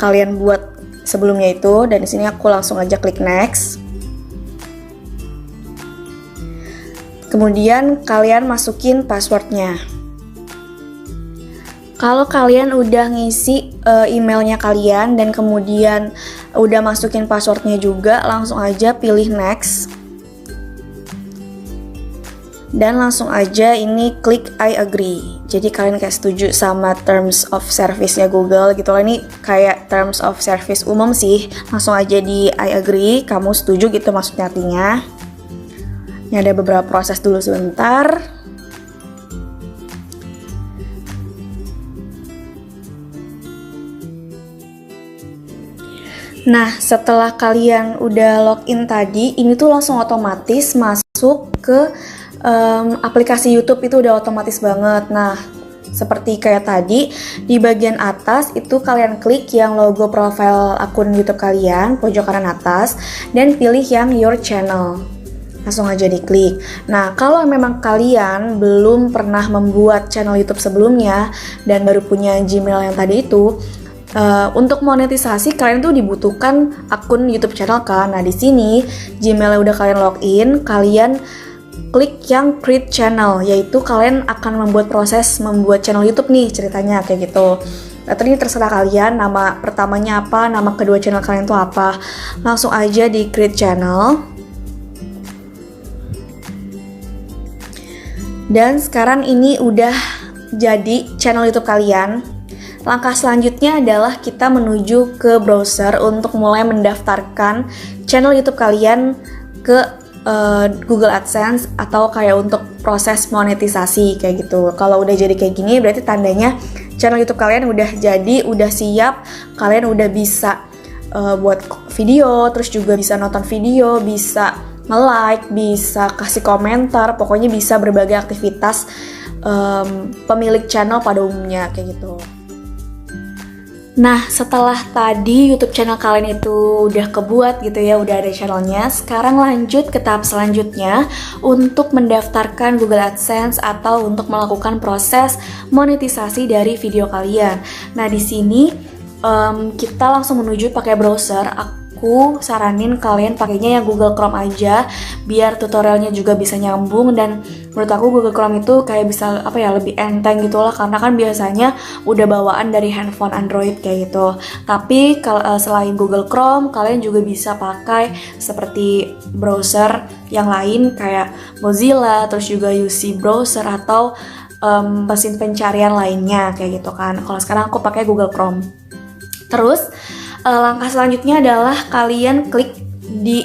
kalian buat sebelumnya itu, dan di sini aku langsung aja klik next. Kemudian kalian masukin passwordnya. Kalau kalian udah ngisi emailnya kalian dan kemudian udah masukin passwordnya juga, langsung aja pilih next. Dan langsung aja ini klik I agree. Jadi kalian kayak setuju sama terms of service-nya Google gitu lah. Ini kayak terms of service umum sih. Langsung aja di I agree, kamu setuju gitu maksudnya artinya. Ini ada beberapa proses dulu sebentar. Nah, setelah kalian udah login tadi, ini tuh langsung otomatis masuk ke aplikasi YouTube, itu udah otomatis banget. Nah, seperti kayak tadi, di bagian atas itu kalian klik yang logo profile akun YouTube kalian, pojok kanan atas, dan pilih yang Your Channel. Langsung aja diklik. Nah, kalau memang kalian belum pernah membuat channel YouTube sebelumnya dan baru punya Gmail yang tadi itu, untuk monetisasi kalian tuh dibutuhkan akun YouTube channel kan. Nah, di sini Gmail udah kalian login, kalian klik yang create channel, yaitu kalian akan membuat proses membuat channel YouTube nih ceritanya kayak gitu. Nah, ini terserah kalian, nama pertamanya apa, nama kedua channel kalian tuh apa. Langsung aja di create channel. Dan sekarang ini udah jadi channel YouTube kalian. Langkah selanjutnya adalah kita menuju ke browser untuk mulai mendaftarkan channel YouTube kalian ke Google AdSense atau kayak untuk proses monetisasi kayak gitu. Kalau udah jadi kayak gini berarti tandanya channel YouTube kalian udah jadi, udah siap, kalian udah bisa buat video, terus juga bisa nonton video, bisa nge-like, bisa kasih komentar, pokoknya bisa berbagai aktivitas pemilik channel pada umumnya kayak gitu. Nah, setelah tadi YouTube channel kalian itu udah kebuat gitu ya, udah ada channelnya, sekarang lanjut ke tahap selanjutnya untuk mendaftarkan Google AdSense atau untuk melakukan proses monetisasi dari video kalian. Nah, di sini kita langsung menuju pakai browser. Aku saranin kalian pakainya yang Google Chrome aja biar tutorialnya juga bisa nyambung, dan menurut aku Google Chrome itu kayak bisa lebih enteng gitu lah, karena kan biasanya udah bawaan dari handphone Android kayak gitu. Tapi selain Google Chrome, kalian juga bisa pakai seperti browser yang lain kayak Mozilla, terus juga UC Browser atau mesin pencarian lainnya kayak gitu kan. Kalau sekarang aku pakai Google Chrome. Terus langkah selanjutnya adalah kalian klik di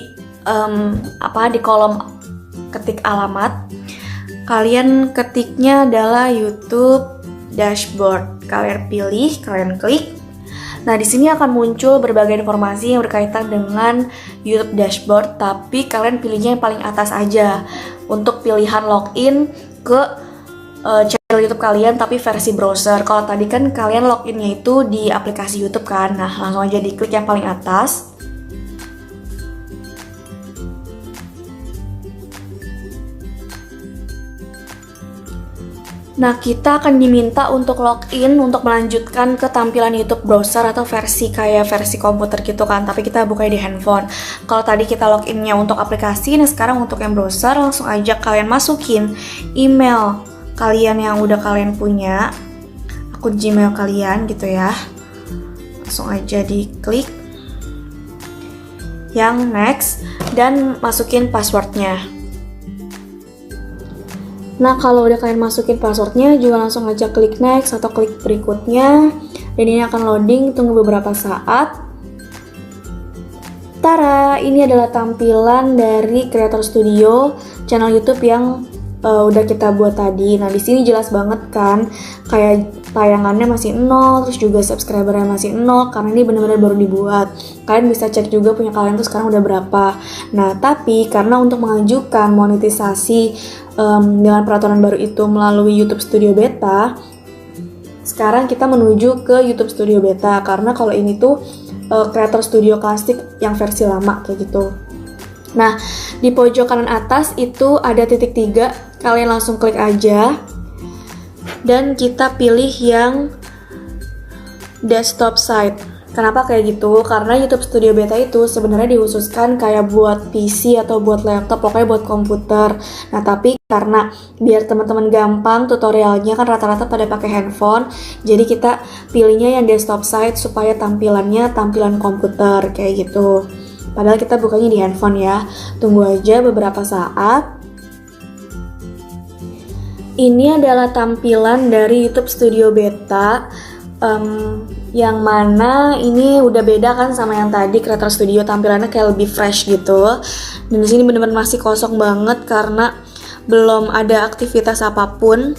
kolom ketik alamat. Kalian ketiknya adalah YouTube Dashboard. Kalian pilih, kalian klik. Nah, di sini akan muncul berbagai informasi yang berkaitan dengan YouTube Dashboard, tapi kalian pilihnya yang paling atas aja untuk pilihan login ke channel YouTube kalian tapi versi browser. Kalau tadi kan kalian loginnya itu di aplikasi YouTube kan. Nah, langsung aja diklik yang paling atas. Nah, kita akan diminta untuk login untuk melanjutkan ke tampilan YouTube browser atau versi komputer gitu kan, tapi kita bukanya di handphone. Kalau tadi kita loginnya untuk aplikasi, nah sekarang untuk yang browser langsung aja kalian masukin email kalian yang udah kalian punya, akun Gmail kalian gitu ya. Langsung aja diklik yang next dan masukin passwordnya. Nah, kalau udah kalian masukin passwordnya juga langsung aja klik next atau klik berikutnya, dan ini akan loading, tunggu beberapa saat. Tara, ini adalah tampilan dari Creator Studio channel YouTube yang udah kita buat tadi. Nah, di sini jelas banget kan, kayak tayangannya masih 0, terus juga subscribernya masih 0 karena ini benar-benar baru dibuat. Kalian bisa cek juga punya kalian tuh sekarang udah berapa. Nah, tapi karena untuk mengajukan monetisasi dengan peraturan baru itu melalui YouTube Studio Beta, sekarang kita menuju ke YouTube Studio Beta, karena kalau ini tuh Creator Studio Classic yang versi lama kayak gitu. Nah, di pojok kanan atas itu ada titik 3, kalian langsung klik aja dan kita pilih yang desktop site. Kenapa kayak gitu? Karena YouTube Studio Beta itu sebenarnya dikhususkan kayak buat PC atau buat laptop, pokoknya buat komputer. Nah, tapi karena biar teman-teman gampang tutorialnya kan rata-rata pada pakai handphone, jadi kita pilihnya yang desktop site supaya tampilannya tampilan komputer kayak gitu. Padahal kita bukanya di handphone ya. Tunggu aja beberapa saat. Ini adalah tampilan dari YouTube Studio Beta. Yang mana ini udah beda kan sama yang tadi Creator Studio, tampilannya kayak lebih fresh gitu. Dan di sini bener-bener masih kosong banget karena belum ada aktivitas apapun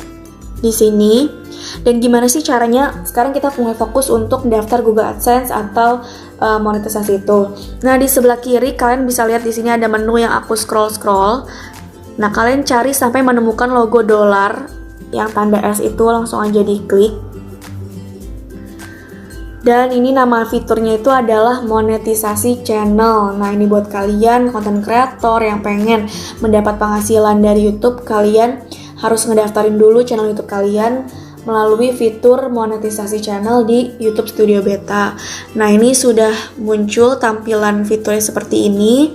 di sini. Dan gimana sih caranya? Sekarang kita mulai fokus untuk daftar Google AdSense atau monetisasi itu. Nah, di sebelah kiri kalian bisa lihat di sini ada menu yang aku scroll. Nah, kalian cari sampai menemukan logo dolar yang tanda S itu, langsung aja diklik. Dan ini nama fiturnya itu adalah monetisasi channel. Nah, ini buat kalian content creator yang pengen mendapat penghasilan dari YouTube, kalian harus ngedaftarin dulu channel YouTube kalian melalui fitur monetisasi channel di YouTube Studio Beta. Nah, ini sudah muncul tampilan fiturnya seperti ini.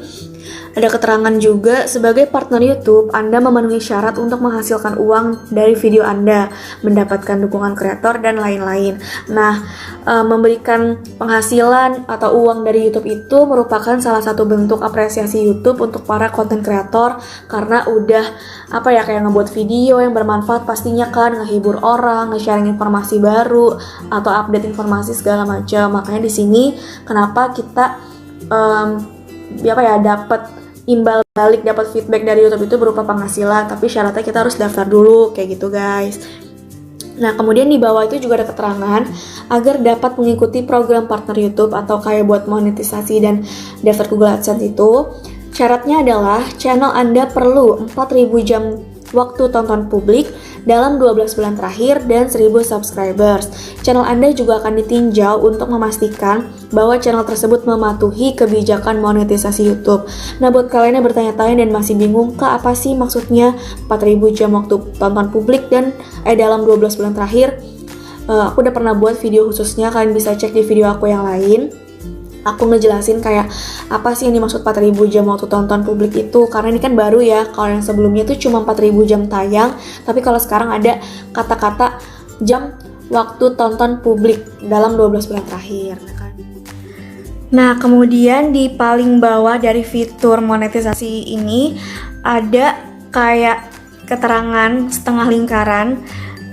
Ada keterangan juga, sebagai partner YouTube, Anda memenuhi syarat untuk menghasilkan uang dari video Anda, mendapatkan dukungan kreator, dan lain-lain. Nah, memberikan penghasilan atau uang dari YouTube itu merupakan salah satu bentuk apresiasi YouTube untuk para content creator, karena udah kayak ngebuat video yang bermanfaat pastinya kan, ngehibur orang, nge-sharing informasi baru, atau update informasi segala macam. Makanya di sini kenapa kita dapat imbal balik, dapat feedback dari YouTube itu berupa penghasilan, tapi syaratnya kita harus daftar dulu kayak gitu guys. Nah, kemudian di bawah itu juga ada keterangan agar dapat mengikuti program partner YouTube atau kayak buat monetisasi dan daftar Google AdSense itu, syaratnya adalah channel Anda perlu 4.000 jam waktu tonton publik dalam 12 bulan terakhir dan 1.000 subscribers. Channel Anda juga akan ditinjau untuk memastikan bahwa channel tersebut mematuhi kebijakan monetisasi YouTube. Nah, buat kalian yang bertanya-tanya dan masih bingung, Kak, apa sih maksudnya 4.000 jam waktu tonton publik dan dalam 12 bulan terakhir? Aku udah pernah buat video khususnya, kalian bisa cek di video aku yang lain. Aku ngejelasin kayak apa sih yang dimaksud 4.000 jam waktu tonton publik itu, karena ini kan baru ya. Kalau yang sebelumnya itu cuma 4.000 jam tayang, tapi kalau sekarang ada kata-kata jam waktu tonton publik dalam 12 bulan terakhir. Nah, kemudian di paling bawah dari fitur monetisasi ini ada kayak keterangan setengah lingkaran,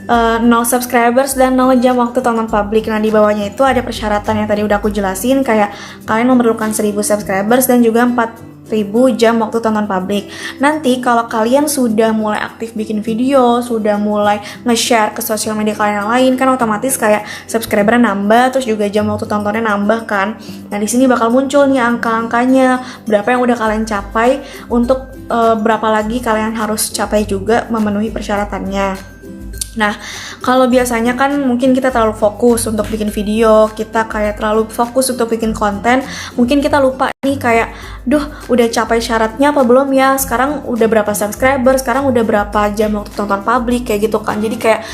0 subscribers dan 0 jam waktu tonton publik. Nah, di bawahnya itu ada persyaratan yang tadi udah aku jelasin, kayak kalian memerlukan 1.000 subscribers dan juga 4.000 jam waktu tonton publik. Nanti kalau kalian sudah mulai aktif bikin video, sudah mulai nge-share ke sosial media kalian yang lain, kan otomatis kayak subscribernya nambah, terus juga jam waktu tontonnya nambah kan. Nah, di sini bakal muncul nih angka-angkanya, berapa yang udah kalian capai, untuk berapa lagi kalian harus capai juga memenuhi persyaratannya. Nah, kalau biasanya kan mungkin kita terlalu fokus untuk bikin video, kita kayak terlalu fokus untuk bikin konten, mungkin kita lupa nih kayak, udah capai syaratnya apa belum ya, sekarang udah berapa subscriber, sekarang udah berapa jam waktu tonton publik, kayak gitu kan. Jadi kayak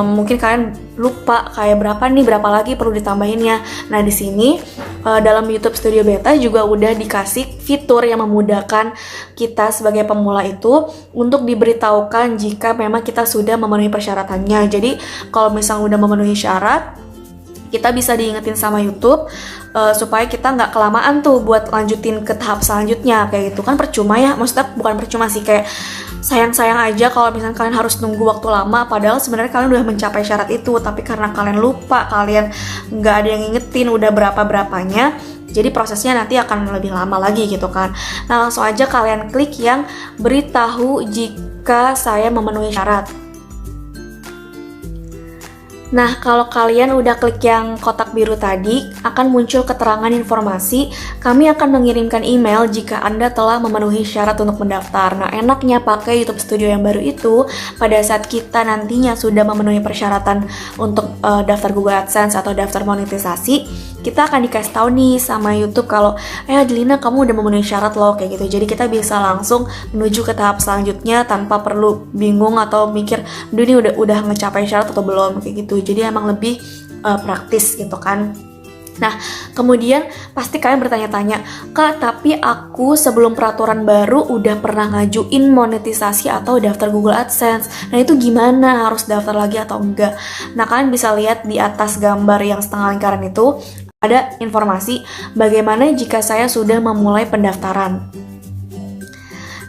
mungkin kalian lupa kayak berapa lagi perlu ditambahinnya. Nah, di sini dalam YouTube Studio Beta juga udah dikasih fitur yang memudahkan kita sebagai pemula itu untuk diberitahukan jika memang kita sudah memenuhi persyaratannya. Jadi kalau misalnya udah memenuhi syarat, kita bisa diingetin sama YouTube supaya kita nggak kelamaan tuh buat lanjutin ke tahap selanjutnya kayak gitu kan. Percuma ya, maksudnya bukan percuma sih, kayak sayang aja kalau misalnya kalian harus nunggu waktu lama, padahal sebenarnya kalian udah mencapai syarat itu, tapi karena kalian lupa, kalian nggak ada yang ngingetin udah berapanya, jadi prosesnya nanti akan lebih lama lagi gitu kan. Nah, langsung aja kalian klik yang beritahu jika saya memenuhi syarat. Nah, kalau kalian udah klik yang kotak biru tadi, akan muncul keterangan informasi, kami akan mengirimkan email jika Anda telah memenuhi syarat untuk mendaftar. Nah, enaknya pakai YouTube Studio yang baru itu, pada saat kita nantinya sudah memenuhi persyaratan untuk daftar Google AdSense atau daftar monetisasi, kita akan dikasih tahu nih sama YouTube kalau, Adelina, kamu udah memenuhi syarat loh, kayak gitu. Jadi kita bisa langsung menuju ke tahap selanjutnya tanpa perlu bingung atau mikir, ini udah ngecapai syarat atau belum, kayak gitu. Jadi emang lebih praktis gitu kan. Nah, kemudian pasti kalian bertanya-tanya, Kak, tapi aku sebelum peraturan baru udah pernah ngajuin monetisasi atau daftar Google AdSense. Nah, itu gimana? Harus daftar lagi atau enggak? Nah, kalian bisa lihat di atas gambar yang setengah lingkaran itu, ada informasi bagaimana jika saya sudah memulai pendaftaran.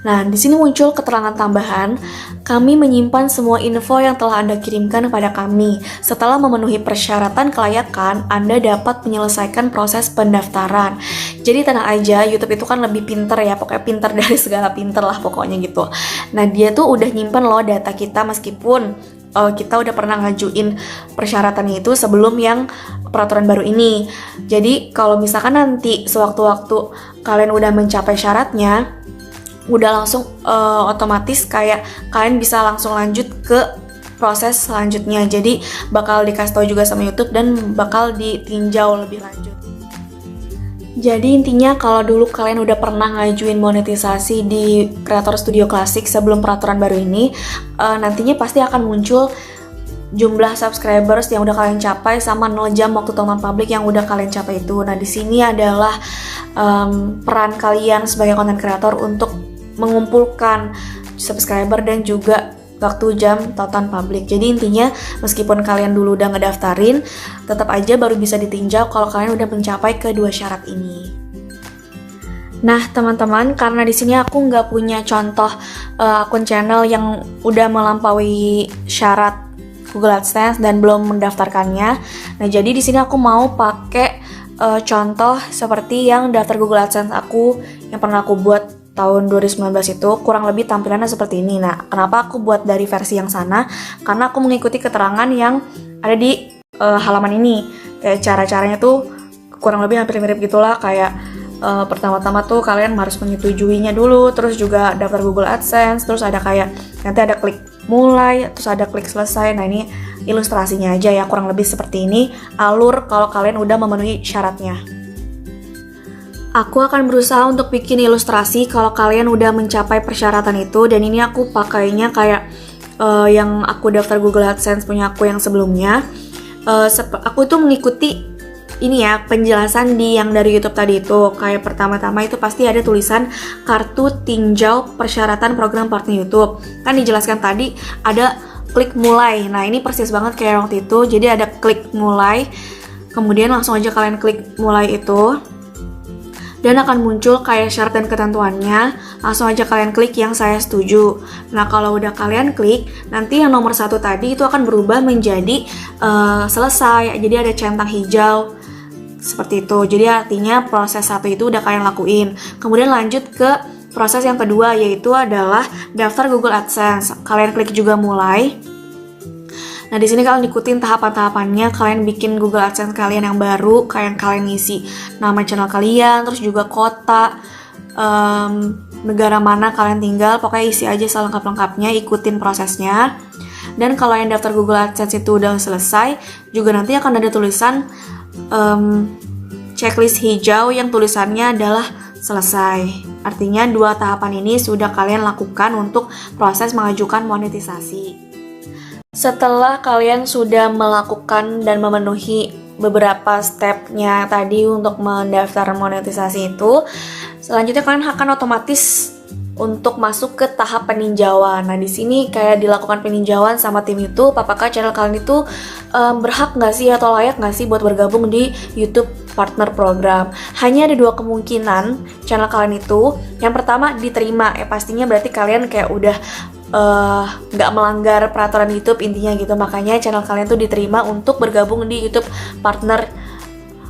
Nah, di sini muncul keterangan tambahan, kami menyimpan semua info yang telah Anda kirimkan kepada kami. Setelah memenuhi persyaratan kelayakan, Anda dapat menyelesaikan proses pendaftaran. Jadi tenang aja, YouTube itu kan lebih pinter ya, pokoknya pinter dari segala pinter lah pokoknya gitu. Nah, dia tuh udah nyimpan loh data kita meskipun kita udah pernah ngajuin persyaratan itu sebelum yang peraturan baru ini. Jadi kalau misalkan nanti sewaktu-waktu kalian udah mencapai syaratnya, udah langsung otomatis kayak kalian bisa langsung lanjut ke proses selanjutnya. Jadi bakal dikasih tahu juga sama YouTube dan bakal ditinjau lebih lanjut. Jadi intinya kalau dulu kalian udah pernah ngajuin monetisasi di Creator Studio Classic sebelum peraturan baru ini, nantinya pasti akan muncul jumlah subscribers yang udah kalian capai sama 0 jam waktu tonton publik yang udah kalian capai itu. Nah, di sini adalah peran kalian sebagai content creator untuk mengumpulkan subscriber dan juga waktu jam tonton publik. Jadi intinya meskipun kalian dulu udah ngedaftarin, tetap aja baru bisa ditinjau kalau kalian udah mencapai kedua syarat ini. Nah teman-teman, karena di sini aku nggak punya contoh akun channel yang udah melampaui syarat Google AdSense dan belum mendaftarkannya. Nah jadi di sini aku mau pakai contoh seperti yang daftar Google AdSense aku yang pernah aku buat tahun 2019 itu, kurang lebih tampilannya seperti ini. Nah, kenapa aku buat dari versi yang sana? Karena aku mengikuti keterangan yang ada di halaman ini. Kayak cara-caranya tuh kurang lebih hampir mirip gitulah. Kayak pertama-tama tuh kalian harus menyetujuinya dulu, terus juga daftar Google AdSense, terus ada kayak nanti ada klik mulai, terus ada klik selesai. Nah, ini ilustrasinya aja ya, kurang lebih seperti ini alur kalau kalian udah memenuhi syaratnya. Aku akan berusaha untuk bikin ilustrasi kalau kalian udah mencapai persyaratan itu, dan ini aku pakainya kayak yang aku daftar Google AdSense punya aku yang sebelumnya. Aku itu mengikuti ini ya, penjelasan di yang dari YouTube tadi itu. Kayak pertama-tama itu pasti ada tulisan kartu tinjau persyaratan program partner YouTube. Kan dijelaskan tadi ada klik mulai. Nah, ini persis banget kayak waktu itu. Jadi ada klik mulai, kemudian langsung aja kalian klik mulai itu, dan akan muncul kayak syarat dan ketentuannya. Langsung aja kalian klik yang saya setuju. Nah, kalau udah kalian klik, nanti yang nomor 1 tadi itu akan berubah menjadi selesai. Jadi ada centang hijau seperti itu. Jadi artinya proses 1 itu udah kalian lakuin. Kemudian lanjut ke proses yang kedua, yaitu adalah daftar Google AdSense. Kalian klik juga mulai. Nah, di sini kalian ikutin tahapan-tahapannya, kalian bikin Google AdSense kalian yang baru, kalian ngisi nama channel kalian, terus juga kota, negara mana kalian tinggal, pokoknya isi aja selengkap-lengkapnya, ikutin prosesnya. Dan kalau yang daftar Google AdSense itu udah selesai, juga nanti akan ada tulisan checklist hijau yang tulisannya adalah selesai. Artinya 2 tahapan ini sudah kalian lakukan untuk proses mengajukan monetisasi. Setelah kalian sudah melakukan dan memenuhi beberapa stepnya tadi untuk mendaftar monetisasi itu, selanjutnya kalian akan otomatis untuk masuk ke tahap peninjauan. Nah, di sini kayak dilakukan peninjauan sama tim YouTube, apakah channel kalian itu berhak nggak sih atau layak nggak sih buat bergabung di YouTube Partner Program. Hanya ada 2 kemungkinan channel kalian itu. Yang pertama diterima, pastinya berarti kalian kayak udah nggak melanggar peraturan YouTube intinya gitu, makanya channel kalian tuh diterima untuk bergabung di YouTube Partner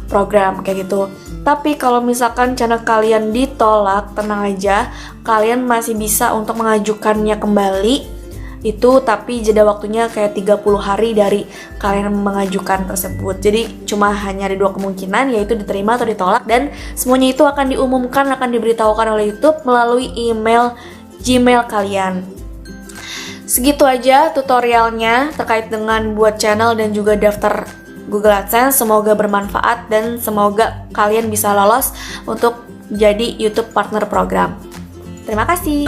Program kayak gitu. Tapi kalau misalkan channel kalian ditolak, tenang aja, kalian masih bisa untuk mengajukannya kembali itu, tapi jeda waktunya kayak 30 hari dari kalian mengajukan tersebut. Jadi cuma hanya ada 2 kemungkinan, yaitu diterima atau ditolak, dan semuanya itu akan diumumkan, akan diberitahukan oleh YouTube melalui email Gmail kalian. Segitu aja tutorialnya terkait dengan buat channel dan juga daftar Google AdSense. Semoga bermanfaat dan semoga kalian bisa lolos untuk jadi YouTube Partner Program. Terima kasih.